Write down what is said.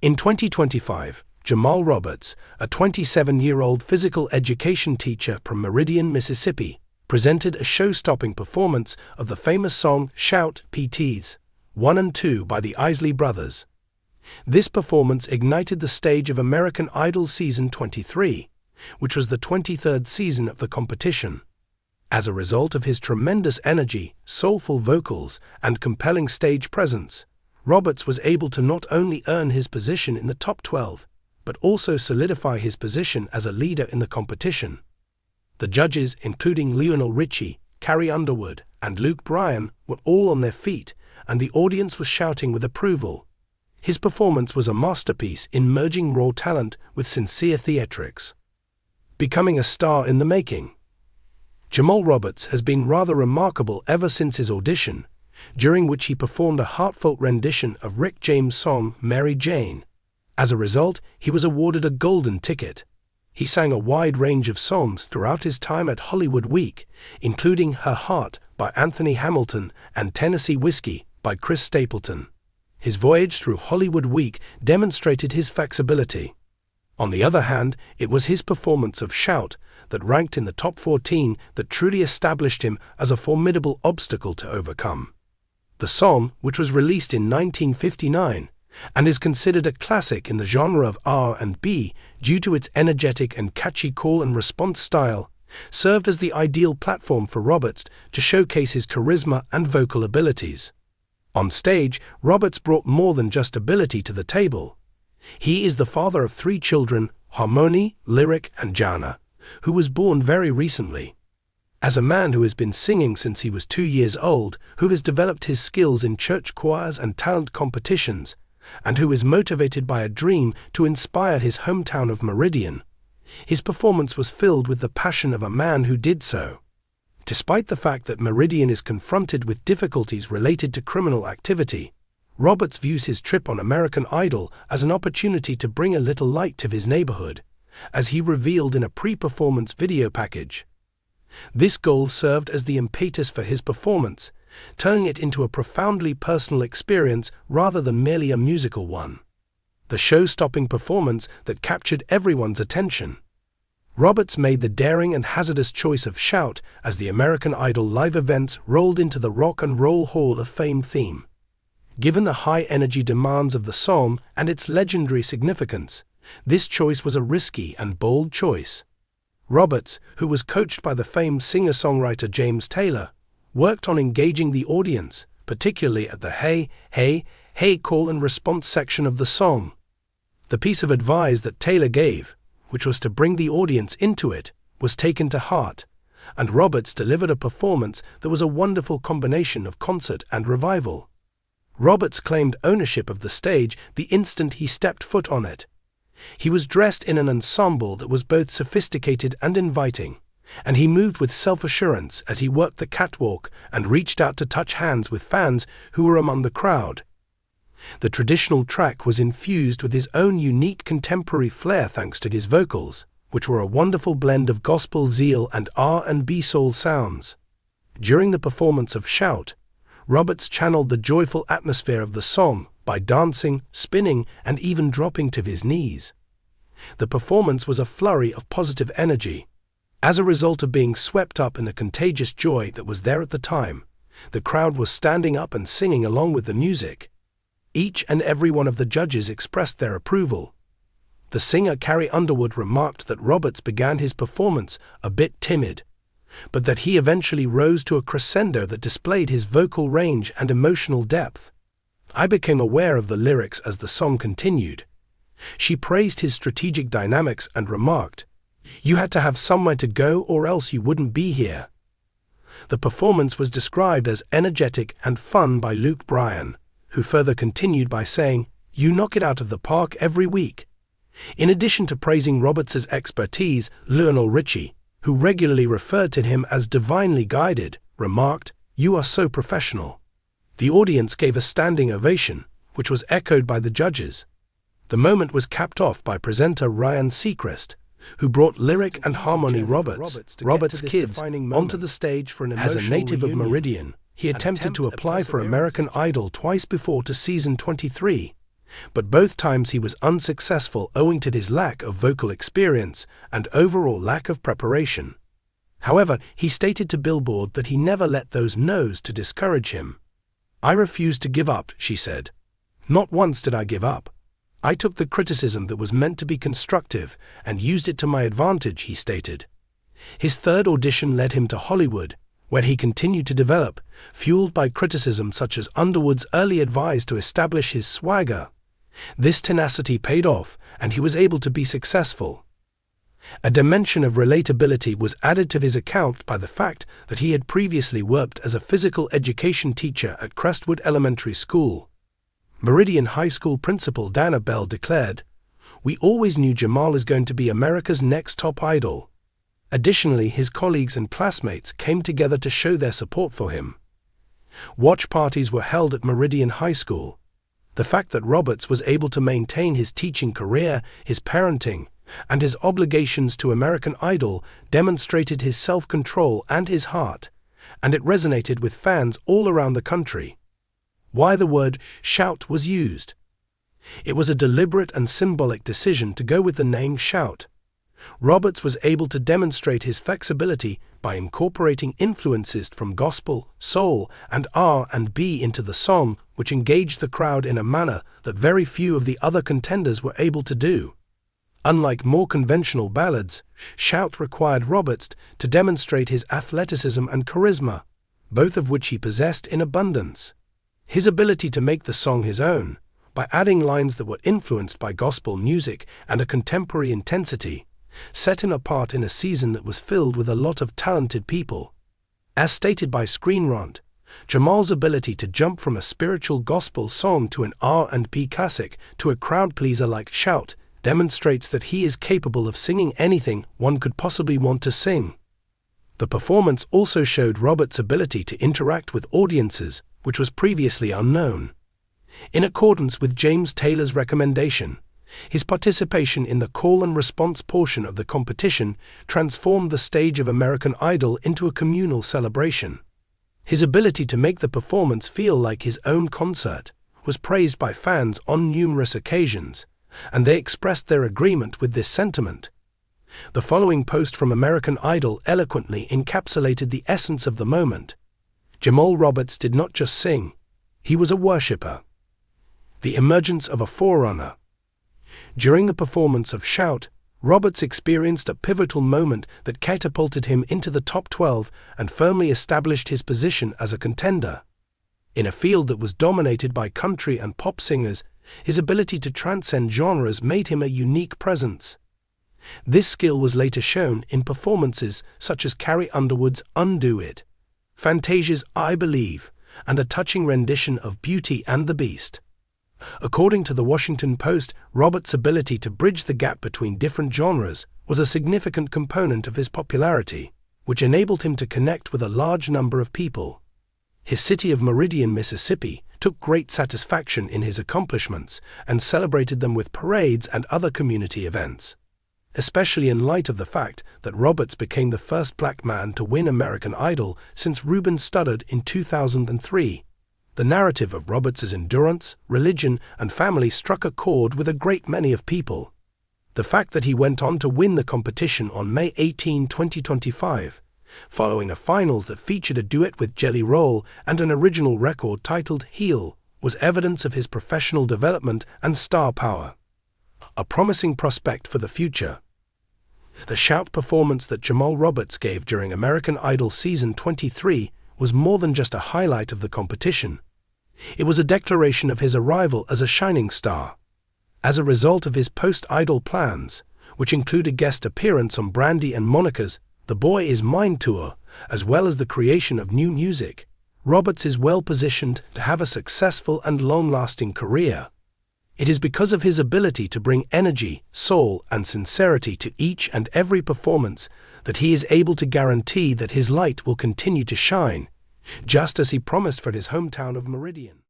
In 2025, Jamal Roberts, a 27-year-old physical education teacher from Meridian, Mississippi, presented a show-stopping performance of the famous song Shout, PTs 1 and 2 by the Isley Brothers. This performance ignited the stage of American Idol Season 23, which was the 23rd season of the competition. As a result of his tremendous energy, soulful vocals, and compelling stage presence, Roberts was able to not only earn his position in the top 12, but also solidify his position as a leader in the competition. The judges, including Lionel Richie, Carrie Underwood, and Luke Bryan, were all on their feet, and the audience was shouting with approval. His performance was a masterpiece in merging raw talent with sincere theatrics. Becoming a star in the making. Jamal Roberts has been rather remarkable ever since his audition, during which he performed a heartfelt rendition of Rick James' song Mary Jane. As a result, he was awarded a golden ticket. He sang a wide range of songs throughout his time at Hollywood Week, including Her Heart by Anthony Hamilton and Tennessee Whiskey by Chris Stapleton. His voyage through Hollywood Week demonstrated his flexibility. On the other hand, it was his performance of Shout that ranked in the top 14 that truly established him as a formidable obstacle to overcome. The song, which was released in 1959, and is considered a classic in the genre of R&B due to its energetic and catchy call and response style, served as the ideal platform for Roberts to showcase his charisma and vocal abilities. On stage, Roberts brought more than just ability to the table. He is the father of 3 children, Harmony, Lyric, and Jana, who was born very recently. As a man who has been singing since he was 2 years old, who has developed his skills in church choirs and talent competitions, and who is motivated by a dream to inspire his hometown of Meridian, his performance was filled with the passion of a man who did so. Despite the fact that Meridian is confronted with difficulties related to criminal activity, Roberts views his trip on American Idol as an opportunity to bring a little light to his neighborhood, as he revealed in a pre-performance video package. This goal served as the impetus for his performance, turning it into a profoundly personal experience rather than merely a musical one. The show-stopping performance that captured everyone's attention. Roberts made the daring and hazardous choice of Shout as the American Idol live events rolled into the Rock and Roll Hall of Fame theme. Given the high-energy demands of the song and its legendary significance, this choice was a risky and bold choice. Roberts, who was coached by the famed singer-songwriter James Taylor, worked on engaging the audience, particularly at the hey, hey, hey call and response section of the song. The piece of advice that Taylor gave, which was to bring the audience into it, was taken to heart, and Roberts delivered a performance that was a wonderful combination of concert and revival. Roberts claimed ownership of the stage the instant he stepped foot on it. He was dressed in an ensemble that was both sophisticated and inviting, and he moved with self-assurance as he worked the catwalk and reached out to touch hands with fans who were among the crowd. The traditional track was infused with his own unique contemporary flair thanks to his vocals, which were a wonderful blend of gospel zeal and R&B soul sounds. During the performance of Shout, Roberts channeled the joyful atmosphere of the song by dancing, spinning, and even dropping to his knees. The performance was a flurry of positive energy. As a result of being swept up in the contagious joy that was there at the time, the crowd was standing up and singing along with the music. Each and every one of the judges expressed their approval. The singer Carrie Underwood remarked that Roberts began his performance a bit timid, but that he eventually rose to a crescendo that displayed his vocal range and emotional depth. I became aware of the lyrics as the song continued. She praised his strategic dynamics and remarked, "You had to have somewhere to go or else you wouldn't be here." The performance was described as energetic and fun by Luke Bryan, who further continued by saying, "You knock it out of the park every week." In addition to praising Roberts' expertise, Lionel Richie, who regularly referred to him as divinely guided, remarked, "You are so professional." The audience gave a standing ovation, which was echoed by the judges. The moment was capped off by presenter Ryan Seacrest, who brought Lyric and Harmony Roberts' kids, onto the stage for an emotional reunion. As a native of Meridian, he attempted to apply for American Idol twice before to season 23, but both times he was unsuccessful owing to his lack of vocal experience and overall lack of preparation. However, he stated to Billboard that he never let those no's to discourage him. "I refused to give up," she said. "Not once did I give up. I took the criticism that was meant to be constructive and used it to my advantage," he stated. His third audition led him to Hollywood, where he continued to develop, fueled by criticism such as Underwood's early advice to establish his swagger. This tenacity paid off, and he was able to be successful. A dimension of relatability was added to his account by the fact that he had previously worked as a physical education teacher at Crestwood Elementary School. Meridian High School principal Dana Bell declared, "We always knew Jamal is going to be America's next top idol." Additionally, his colleagues and classmates came together to show their support for him. Watch parties were held at Meridian High School. The fact that Roberts was able to maintain his teaching career, his parenting, and his obligations to American Idol demonstrated his self-control and his heart, and it resonated with fans all around the country. Why the word "shout" was used? It was a deliberate and symbolic decision to go with the name Shout. Roberts was able to demonstrate his flexibility by incorporating influences from gospel, soul, and R&B into the song, which engaged the crowd in a manner that very few of the other contenders were able to do. Unlike more conventional ballads, Shout required Roberts to demonstrate his athleticism and charisma, both of which he possessed in abundance. His ability to make the song his own, by adding lines that were influenced by gospel music and a contemporary intensity, set him apart in a season that was filled with a lot of talented people. As stated by Screen Rant, Jamal's ability to jump from a spiritual gospel song to an R&B classic to a crowd pleaser like Shout demonstrates that he is capable of singing anything one could possibly want to sing. The performance also showed Roberts' ability to interact with audiences, which was previously unknown. In accordance with James Taylor's recommendation, his participation in the call and response portion of the competition transformed the stage of American Idol into a communal celebration. His ability to make the performance feel like his own concert was praised by fans on numerous occasions, and they expressed their agreement with this sentiment. The following post from American Idol eloquently encapsulated the essence of the moment. Jamal Roberts did not just sing, he was a worshipper. The emergence of a forerunner. During the performance of Shout, Roberts experienced a pivotal moment that catapulted him into the top 12 and firmly established his position as a contender. In a field that was dominated by country and pop singers, his ability to transcend genres made him a unique presence. This skill was later shown in performances such as Carrie Underwood's "Undo It", Fantasia's "I Believe", and a touching rendition of "Beauty and the Beast". According to the Washington Post, Roberts' ability to bridge the gap between different genres was a significant component of his popularity, which enabled him to connect with a large number of people. His city of Meridian, Mississippi, took great satisfaction in his accomplishments and celebrated them with parades and other community events. Especially in light of the fact that Roberts became the first black man to win American Idol since Ruben Studdard in 2003. The narrative of Roberts' endurance, religion, and family struck a chord with a great many of people. The fact that he went on to win the competition on May 18, 2025, following a finals that featured a duet with Jelly Roll and an original record titled "Heal", was evidence of his professional development and star power. A promising prospect for the future. The Shout performance that Jamal Roberts gave during American Idol Season 23 was more than just a highlight of the competition. It was a declaration of his arrival as a shining star. As a result of his post-Idol plans, which include a guest appearance on Brandy and Monica's The Boy Is Mine tour, as well as the creation of new music, Roberts is well positioned to have a successful and long-lasting career. It is because of his ability to bring energy, soul, and sincerity to each and every performance that he is able to guarantee that his light will continue to shine, just as he promised for his hometown of Meridian.